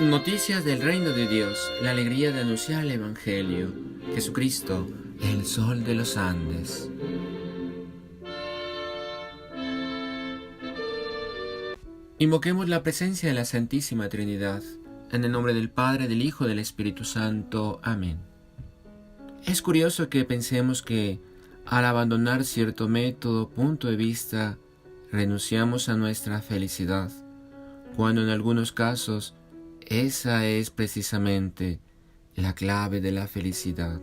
Noticias del reino de Dios, la alegría de anunciar el Evangelio. Jesucristo, el sol de los Andes. Invoquemos la presencia de la Santísima Trinidad, en el nombre del Padre, del Hijo y del Espíritu Santo. Amén. Es curioso que pensemos que al abandonar cierto método, punto de vista, renunciamos a nuestra felicidad, cuando en algunos casos esa es precisamente la clave de la felicidad.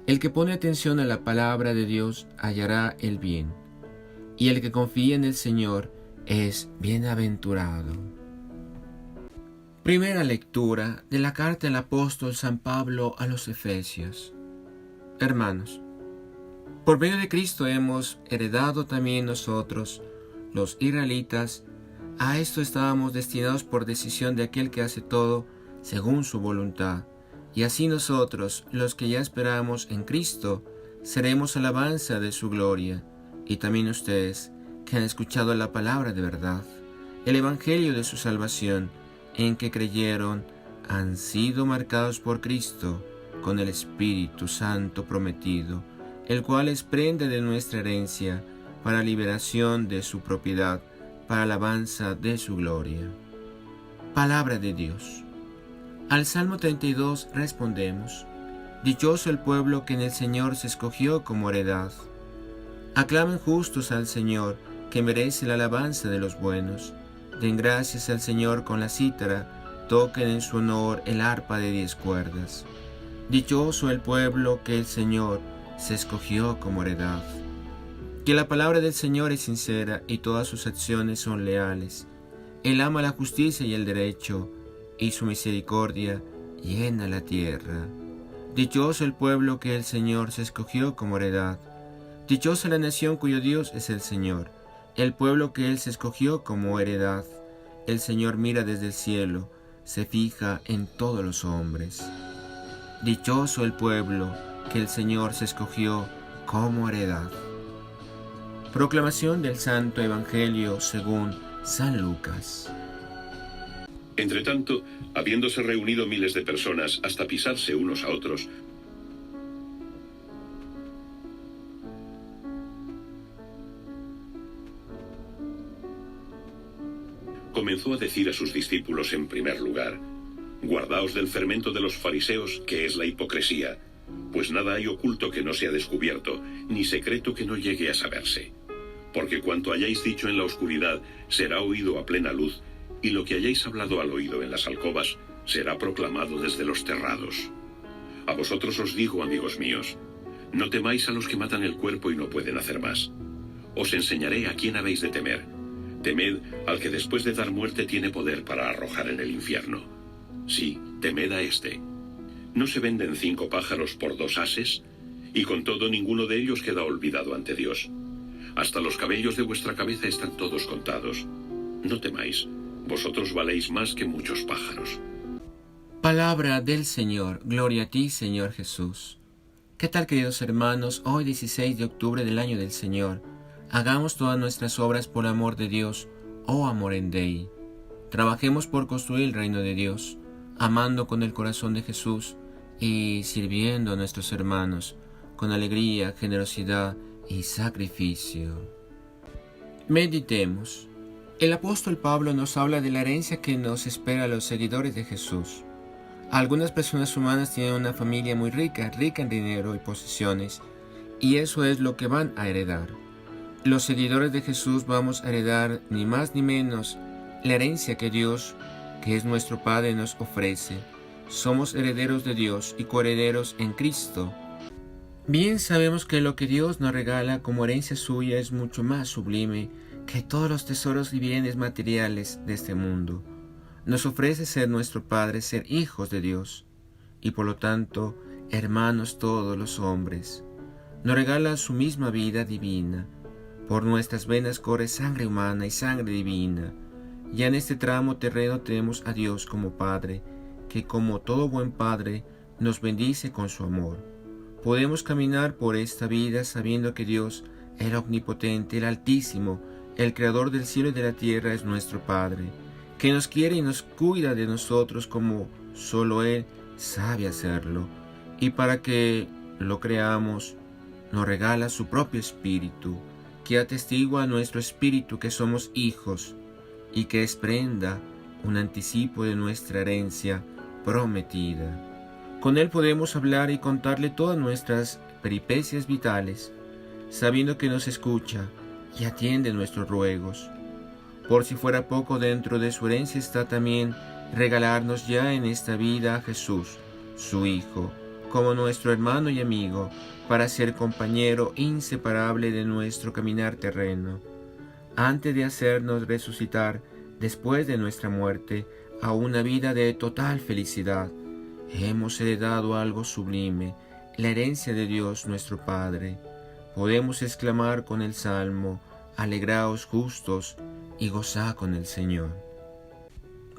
El que pone atención a la palabra de Dios hallará el bien, y el que confía en el Señor es bienaventurado. Primera lectura de la carta del apóstol San Pablo a los Efesios. Hermanos, por medio de Cristo hemos heredado también nosotros, los israelitas. A esto estábamos destinados por decisión de aquel que hace todo según su voluntad. Y así nosotros, los que ya esperamos en Cristo, seremos alabanza de su gloria. Y también ustedes, que han escuchado la palabra de verdad, el evangelio de su salvación, en que creyeron, han sido marcados por Cristo con el Espíritu Santo prometido, el cual es prenda de nuestra herencia para liberación de su propiedad, para alabanza de su gloria. Palabra de Dios. Al Salmo 32 respondemos: Dichoso el pueblo que en el Señor se escogió como heredad. Aclamen justos al Señor, que merece la alabanza de los buenos. Den gracias al Señor con la cítara, toquen en su honor el arpa de 10 cuerdas. Dichoso el pueblo que el Señor se escogió como heredad. Que la palabra del Señor es sincera y todas sus acciones son leales. Él ama la justicia y el derecho, y su misericordia llena la tierra. Dichoso el pueblo que el Señor se escogió como heredad. Dichosa la nación cuyo Dios es el Señor, el pueblo que Él se escogió como heredad. El Señor mira desde el cielo, se fija en todos los hombres. Dichoso el pueblo que el Señor se escogió como heredad. Proclamación del Santo Evangelio según San Lucas. Entretanto, habiéndose reunido miles de personas hasta pisarse unos a otros, comenzó a decir a sus discípulos en primer lugar: Guardaos del fermento de los fariseos, que es la hipocresía, pues nada hay oculto que no sea descubierto, ni secreto que no llegue a saberse. Porque cuanto hayáis dicho en la oscuridad será oído a plena luz, y lo que hayáis hablado al oído en las alcobas será proclamado desde los terrados. A vosotros os digo, amigos míos, no temáis a los que matan el cuerpo y no pueden hacer más. Os enseñaré a quién habéis de temer. Temed al que después de dar muerte tiene poder para arrojar en el infierno. Sí, temed a este. ¿No se venden 5 pájaros por 2 ases? Y con todo ninguno de ellos queda olvidado ante Dios. Hasta los cabellos de vuestra cabeza están todos contados. No temáis, vosotros valéis más que muchos pájaros. Palabra del Señor. Gloria a ti, Señor Jesús. ¿Qué tal, queridos hermanos? Hoy 16 de octubre del año del Señor. Hagamos todas nuestras obras por amor de Dios, oh amor Dei. Trabajemos por construir el reino de Dios, amando con el corazón de Jesús y sirviendo a nuestros hermanos con alegría, generosidad y sacrificio. Meditemos. El apóstol Pablo nos habla de la herencia que nos espera a los seguidores de Jesús. Algunas personas humanas tienen una familia muy rica en dinero y posesiones, y eso es lo que van a heredar. Los seguidores de Jesús vamos a heredar ni más ni menos la herencia que Dios, que es nuestro Padre, nos ofrece. Somos herederos de Dios y coherederos en Cristo. Bien sabemos que lo que Dios nos regala como herencia suya es mucho más sublime que todos los tesoros y bienes materiales de este mundo. Nos ofrece ser nuestro Padre, ser hijos de Dios, y por lo tanto, hermanos todos los hombres. Nos regala su misma vida divina. Por nuestras venas corre sangre humana y sangre divina. Ya en este tramo terreno tenemos a Dios como Padre, que como todo buen Padre nos bendice con su amor. Podemos caminar por esta vida sabiendo que Dios, el Omnipotente, el Altísimo, el Creador del cielo y de la tierra, es nuestro Padre, que nos quiere y nos cuida de nosotros como solo Él sabe hacerlo, y para que lo creamos, nos regala su propio Espíritu, que atestigua a nuestro espíritu que somos hijos, y que es prenda, un anticipo de nuestra herencia prometida. Con Él podemos hablar y contarle todas nuestras peripecias vitales, sabiendo que nos escucha y atiende nuestros ruegos. Por si fuera poco, dentro de su herencia está también regalarnos ya en esta vida a Jesús, su Hijo, como nuestro hermano y amigo, para ser compañero inseparable de nuestro caminar terreno, antes de hacernos resucitar después de nuestra muerte a una vida de total felicidad. Hemos heredado algo sublime, la herencia de Dios nuestro Padre. Podemos exclamar con el Salmo: alegraos justos y gozad con el Señor.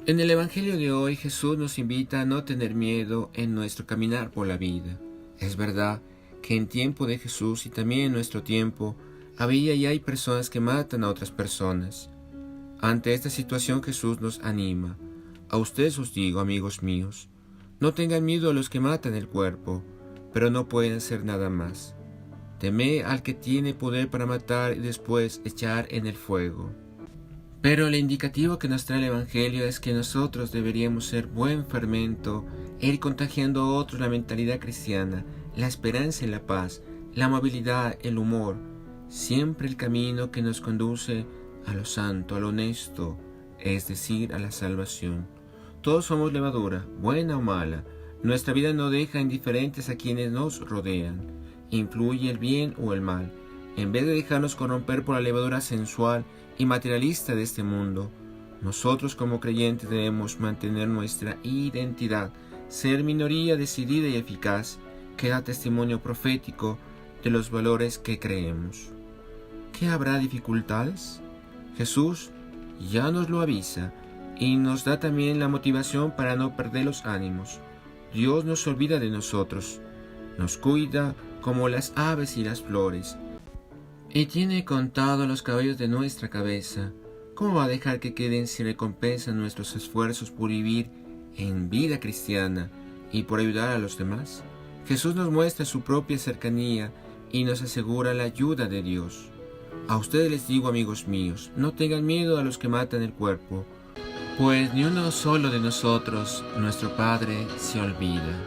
En el Evangelio de hoy, Jesús nos invita a no tener miedo en nuestro caminar por la vida. Es verdad que en tiempo de Jesús y también en nuestro tiempo había y hay personas que matan a otras personas. Ante esta situación, Jesús nos anima: a ustedes os digo, amigos míos, no tengan miedo a los que matan el cuerpo, pero no pueden hacer nada más. Temed al que tiene poder para matar y después echar en el fuego. Pero el indicativo que nos trae el Evangelio es que nosotros deberíamos ser buen fermento e ir contagiando a otros la mentalidad cristiana, la esperanza y la paz, la amabilidad, el humor, siempre el camino que nos conduce a lo santo, a lo honesto, es decir, a la salvación. Todos somos levadura, buena o mala. Nuestra vida no deja indiferentes a quienes nos rodean. Influye el bien o el mal. En vez de dejarnos corromper por la levadura sensual y materialista de este mundo, nosotros como creyentes debemos mantener nuestra identidad, ser minoría decidida y eficaz, que da testimonio profético de los valores que creemos. ¿Qué habrá dificultades? Jesús ya nos lo avisa y nos da también la motivación para no perder los ánimos. Dios no se olvida de nosotros, nos cuida como las aves y las flores, y tiene contado los cabellos de nuestra cabeza. ¿Cómo va a dejar que queden sin recompensa nuestros esfuerzos por vivir en vida cristiana y por ayudar a los demás? Jesús nos muestra su propia cercanía y nos asegura la ayuda de Dios. A ustedes les digo, amigos míos, no tengan miedo a los que matan el cuerpo, pues ni uno solo de nosotros, nuestro Padre, se olvida.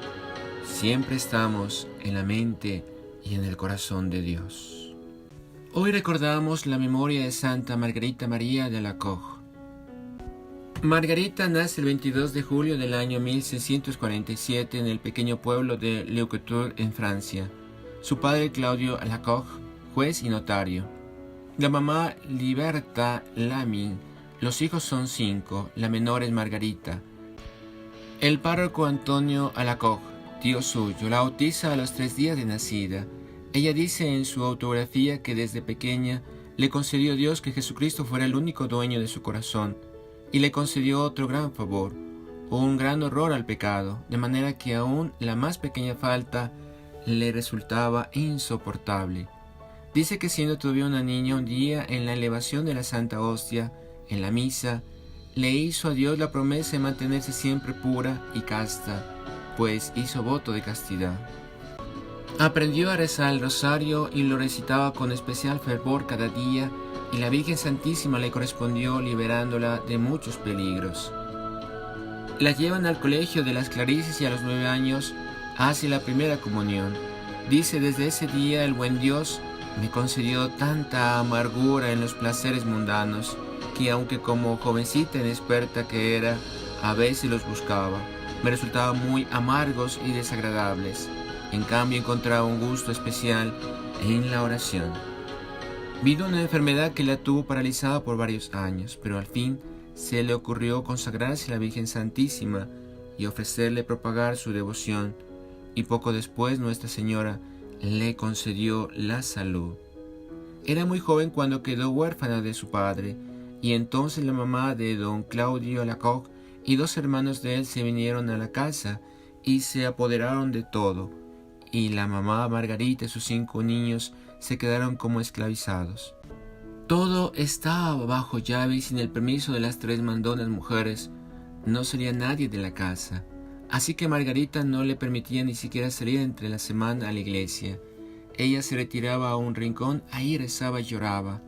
Siempre estamos en la mente y en el corazón de Dios. Hoy recordamos la memoria de Santa Margarita María de Alacoque. Margarita nace el 22 de julio del año 1647 en el pequeño pueblo de Leucautour, en Francia. Su padre, Claudio Alacoque, juez y notario. La mamá, Liberta Lamin. Los hijos son 5, la menor es Margarita. El párroco Antonio Alacoque, tío suyo, la bautiza a los 3 días de nacida. Ella dice en su autografía que desde pequeña le concedió Dios que Jesucristo fuera el único dueño de su corazón, y le concedió otro gran favor, un gran horror al pecado, de manera que aún la más pequeña falta le resultaba insoportable. Dice que siendo todavía una niña, un día en la elevación de la Santa Hostia, en la misa, le hizo a Dios la promesa de mantenerse siempre pura y casta, pues hizo voto de castidad. Aprendió a rezar el rosario y lo recitaba con especial fervor cada día, y la Virgen Santísima le correspondió liberándola de muchos peligros. La llevan al colegio de las Clarisas y a los 9 años hace la primera comunión. Dice: desde ese día el buen Dios me concedió tanta amargura en los placeres mundanos, que aunque como jovencita inexperta que era, a veces los buscaba, me resultaban muy amargos y desagradables. En cambio encontraba un gusto especial en la oración. Vino una enfermedad que la tuvo paralizada por varios años, pero al fin se le ocurrió consagrarse a la Virgen Santísima y ofrecerle propagar su devoción, y poco después Nuestra Señora le concedió la salud. Era muy joven cuando quedó huérfana de su padre, y entonces la mamá de don Claudio Alacoque y 2 hermanos de él se vinieron a la casa y se apoderaron de todo, y la mamá Margarita y sus 5 niños se quedaron como esclavizados. Todo estaba bajo llave y sin el permiso de las 3 mandonas mujeres no salía nadie de la casa. Así que Margarita no le permitía ni siquiera salir entre la semana a la iglesia. Ella se retiraba a un rincón, ahí rezaba y lloraba.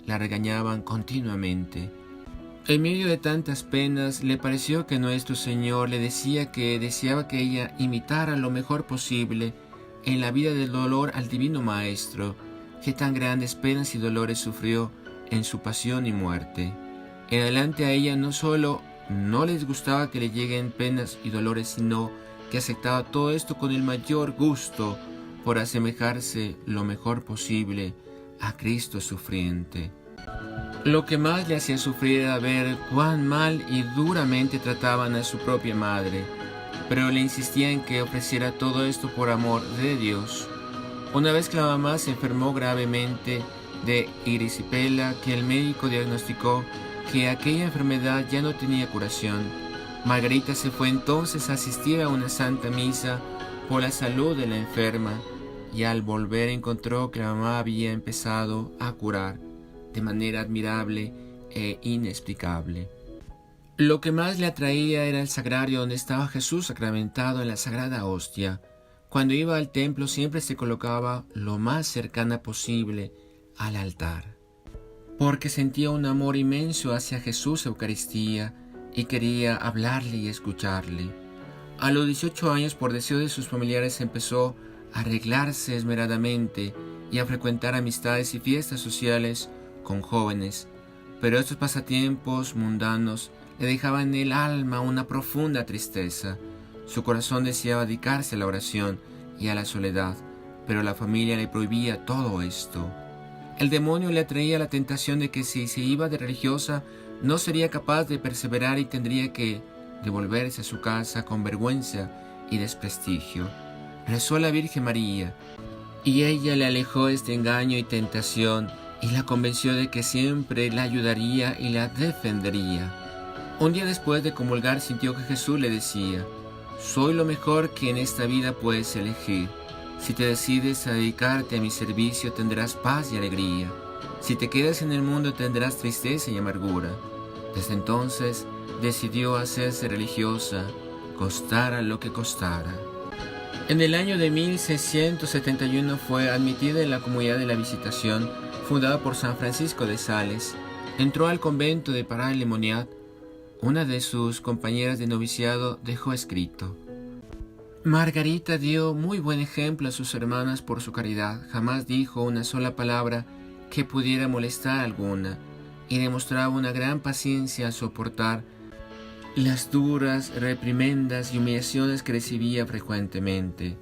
La regañaban continuamente. En medio de tantas penas, le pareció que nuestro Señor le decía que deseaba que ella imitara lo mejor posible en la vida del dolor al Divino Maestro, que tan grandes penas y dolores sufrió en su pasión y muerte. En adelante a ella no solo no les gustaba que le lleguen penas y dolores, sino que aceptaba todo esto con el mayor gusto por asemejarse lo mejor posible a Cristo sufriente. Lo que más le hacía sufrir era ver cuán mal y duramente trataban a su propia madre, pero le insistía en que ofreciera todo esto por amor de Dios. Una vez que la mamá se enfermó gravemente de erisipela, que el médico diagnosticó que aquella enfermedad ya no tenía curación, Margarita se fue entonces a asistir a una santa misa por la salud de la enferma, y al volver encontró que la mamá había empezado a curar de manera admirable e inexplicable. Lo que más le atraía era el sagrario donde estaba Jesús sacramentado en la sagrada hostia. Cuando iba al templo siempre se colocaba lo más cercana posible al altar, porque sentía un amor inmenso hacia Jesús Eucaristía y quería hablarle y escucharle. A los 18 años, por deseo de sus familiares, empezó a arreglarse esmeradamente y a frecuentar amistades y fiestas sociales con jóvenes, pero estos pasatiempos mundanos le dejaban en el alma una profunda tristeza. Su corazón deseaba dedicarse a la oración y a la soledad, pero la familia le prohibía todo esto. El demonio le atraía la tentación de que si se iba de religiosa no sería capaz de perseverar y tendría que devolverse a su casa con vergüenza y desprestigio. Rezó a la Virgen María, y ella le alejó este engaño y tentación y la convenció de que siempre la ayudaría y la defendería. Un día después de comulgar sintió que Jesús le decía: «Soy lo mejor que en esta vida puedes elegir. Si te decides a dedicarte a mi servicio tendrás paz y alegría. Si te quedas en el mundo tendrás tristeza y amargura». Desde entonces decidió hacerse religiosa, costara lo que costara. En el año de 1671 fue admitida en la comunidad de la Visitación, fundada por San Francisco de Sales. Entró al convento de Paray-le-Moniat. Una de sus compañeras de noviciado dejó escrito: «Margarita dio muy buen ejemplo a sus hermanas por su caridad. Jamás dijo una sola palabra que pudiera molestar a alguna, y demostraba una gran paciencia al soportar las duras reprimendas y humillaciones que recibía frecuentemente».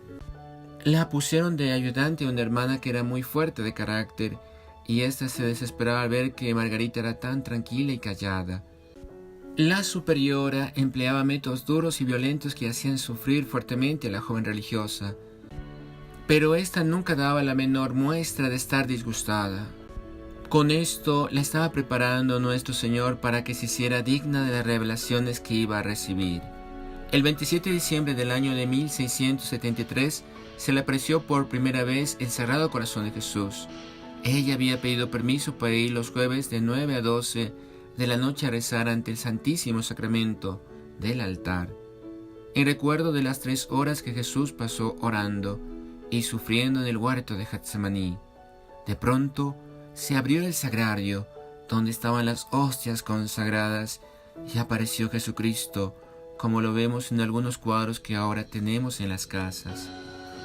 La pusieron de ayudante a una hermana que era muy fuerte de carácter, y ésta se desesperaba al ver que Margarita era tan tranquila y callada. La superiora empleaba métodos duros y violentos que hacían sufrir fuertemente a la joven religiosa, pero ésta nunca daba la menor muestra de estar disgustada. Con esto la estaba preparando nuestro Señor para que se hiciera digna de las revelaciones que iba a recibir. El 27 de diciembre del año de 1673 se le apareció por primera vez el Sagrado Corazón de Jesús. Ella había pedido permiso para ir los jueves de 9 a 12 de la noche a rezar ante el Santísimo Sacramento del altar, en recuerdo de las 3 horas que Jesús pasó orando y sufriendo en el huerto de Getsemaní. De pronto se abrió el sagrario donde estaban las hostias consagradas y apareció Jesucristo, como lo vemos en algunos cuadros que ahora tenemos en las casas.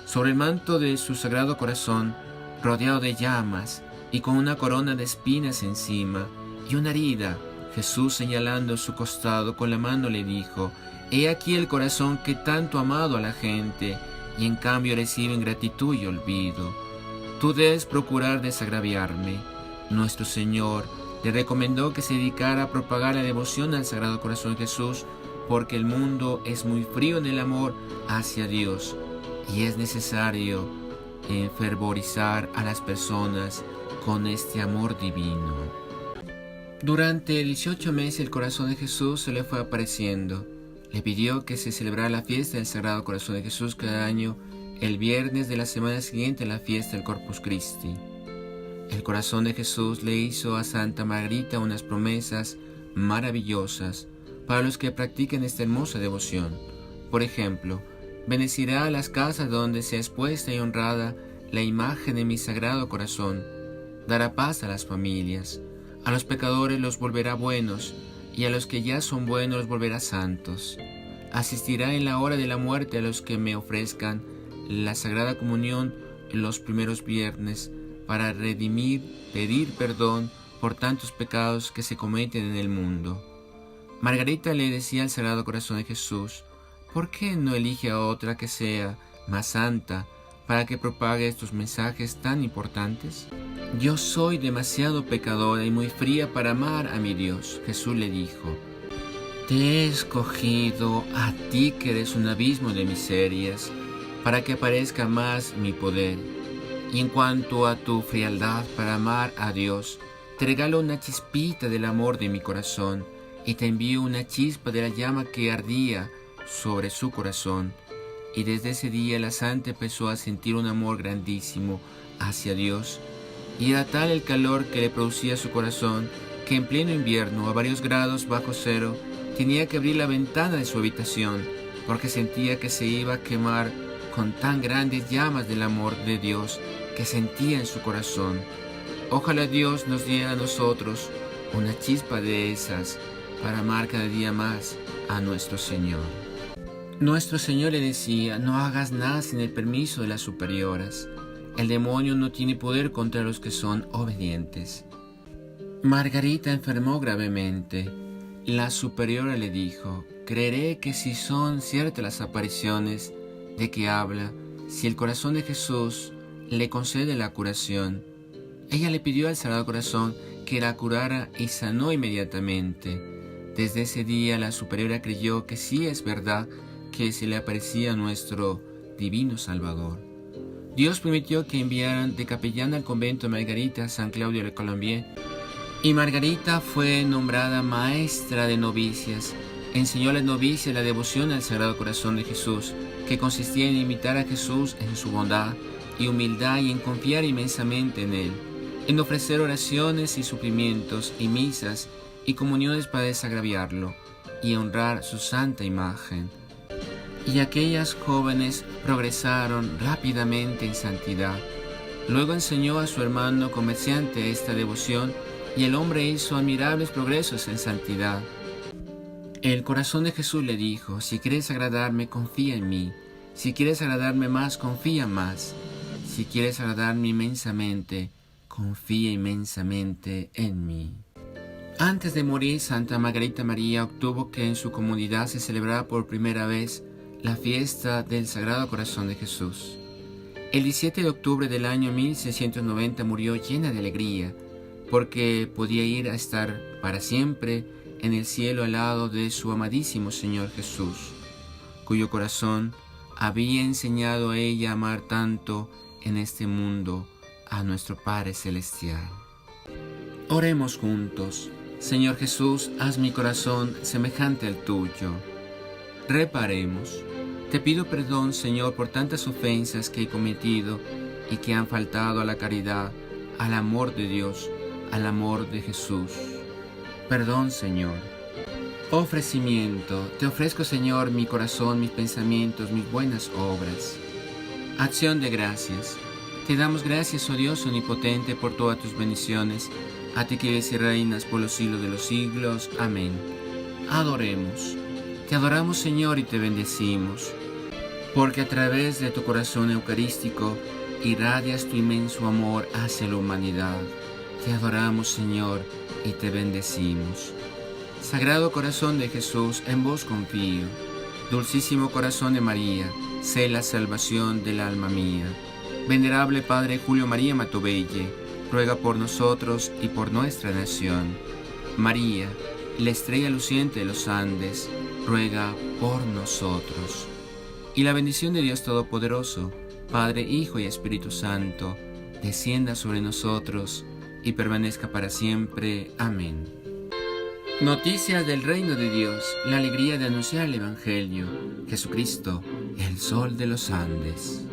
Sobre el manto de su Sagrado Corazón, rodeado de llamas y con una corona de espinas encima y una herida, Jesús, señalando su costado con la mano, le dijo: «He aquí el corazón que tanto ha amado a la gente, y en cambio recibe ingratitud y olvido. Tú debes procurar desagraviarme». Nuestro Señor le recomendó que se dedicara a propagar la devoción al Sagrado Corazón de Jesús, porque el mundo es muy frío en el amor hacia Dios, y es necesario enfervorizar a las personas con este amor divino. Durante 18 meses el corazón de Jesús se le fue apareciendo. Le pidió que se celebrara la fiesta del Sagrado Corazón de Jesús cada año, el viernes de la semana siguiente a la fiesta del Corpus Christi. El corazón de Jesús le hizo a Santa Margarita unas promesas maravillosas para los que practiquen esta hermosa devoción. Por ejemplo, bendecirá las casas donde sea expuesta y honrada la imagen de mi Sagrado Corazón, dará paz a las familias, a los pecadores los volverá buenos, y a los que ya son buenos los volverá santos. Asistirá en la hora de la muerte a los que me ofrezcan la Sagrada Comunión en los primeros viernes, para pedir perdón por tantos pecados que se cometen en el mundo. Margarita le decía al Sagrado Corazón de Jesús: ¿por qué no elige a otra que sea más santa para que propague estos mensajes tan importantes? Yo soy demasiado pecadora y muy fría para amar a mi Dios. Jesús le dijo: te he escogido a ti, que eres un abismo de miserias, para que aparezca más mi poder. Y en cuanto a tu frialdad para amar a Dios, te regalo una chispita del amor de mi corazón, y te envío una chispa de la llama que ardía sobre su corazón. Y desde ese día la santa empezó a sentir un amor grandísimo hacia Dios, y era tal el calor que le producía su corazón, que en pleno invierno, a varios grados bajo cero, tenía que abrir la ventana de su habitación, porque sentía que se iba a quemar con tan grandes llamas del amor de Dios que sentía en su corazón. Ojalá Dios nos diera a nosotros una chispa de esas para amar cada día más a nuestro Señor. Nuestro Señor le decía: no hagas nada sin el permiso de las superioras. El demonio no tiene poder contra los que son obedientes. Margarita enfermó gravemente. La superiora le dijo: creeré que si son ciertas las apariciones de que habla, si el corazón de Jesús le concede la curación. Ella le pidió al Sagrado Corazón que la curara y sanó inmediatamente. Desde ese día la superiora creyó que sí es verdad que se le aparecía nuestro divino Salvador. Dios permitió que enviaran de capellana al convento de Margarita a San Claudio de Colombier, y Margarita fue nombrada maestra de novicias. Enseñó a las novicias la devoción al Sagrado Corazón de Jesús, que consistía en imitar a Jesús en su bondad y humildad, y en confiar inmensamente en Él, en ofrecer oraciones y suplimientos y misas y comuniones para desagraviarlo y honrar su santa imagen. Y aquellas jóvenes progresaron rápidamente en santidad. Luego enseñó a su hermano comerciante esta devoción, y el hombre hizo admirables progresos en santidad. El corazón de Jesús le dijo: si quieres agradarme, confía en mí. Si quieres agradarme más, confía más. Si quieres agradarme inmensamente, confía inmensamente en mí. Antes de morir, Santa Margarita María obtuvo que en su comunidad se celebrara por primera vez la fiesta del Sagrado Corazón de Jesús. El 17 de octubre del año 1690 murió llena de alegría, porque podía ir a estar para siempre en el cielo al lado de su amadísimo Señor Jesús, cuyo corazón había enseñado a ella a amar tanto en este mundo a nuestro Padre Celestial. Oremos juntos. Señor Jesús, haz mi corazón semejante al tuyo. Reparemos. Te pido perdón, Señor, por tantas ofensas que he cometido y que han faltado a la caridad, al amor de Dios, al amor de Jesús. Perdón, Señor. Ofrecimiento. Te ofrezco, Señor, mi corazón, mis pensamientos, mis buenas obras. Acción de gracias. Te damos gracias, oh Dios omnipotente, por todas tus bendiciones, a ti que vives y reinas por los siglos de los siglos. Amén. Adoremos. Te adoramos, Señor, y te bendecimos, porque a través de tu corazón eucarístico irradias tu inmenso amor hacia la humanidad. Te adoramos, Señor, y te bendecimos. Sagrado Corazón de Jesús, en vos confío. Dulcísimo Corazón de María, sé la salvación del alma mía. Venerable Padre Julio María Matovelle, ruega por nosotros y por nuestra nación. María, la estrella luciente de los Andes, ruega por nosotros. Y la bendición de Dios Todopoderoso, Padre, Hijo y Espíritu Santo, descienda sobre nosotros y permanezca para siempre. Amén. Noticias del reino de Dios, la alegría de anunciar el Evangelio. Jesucristo, el sol de los Andes.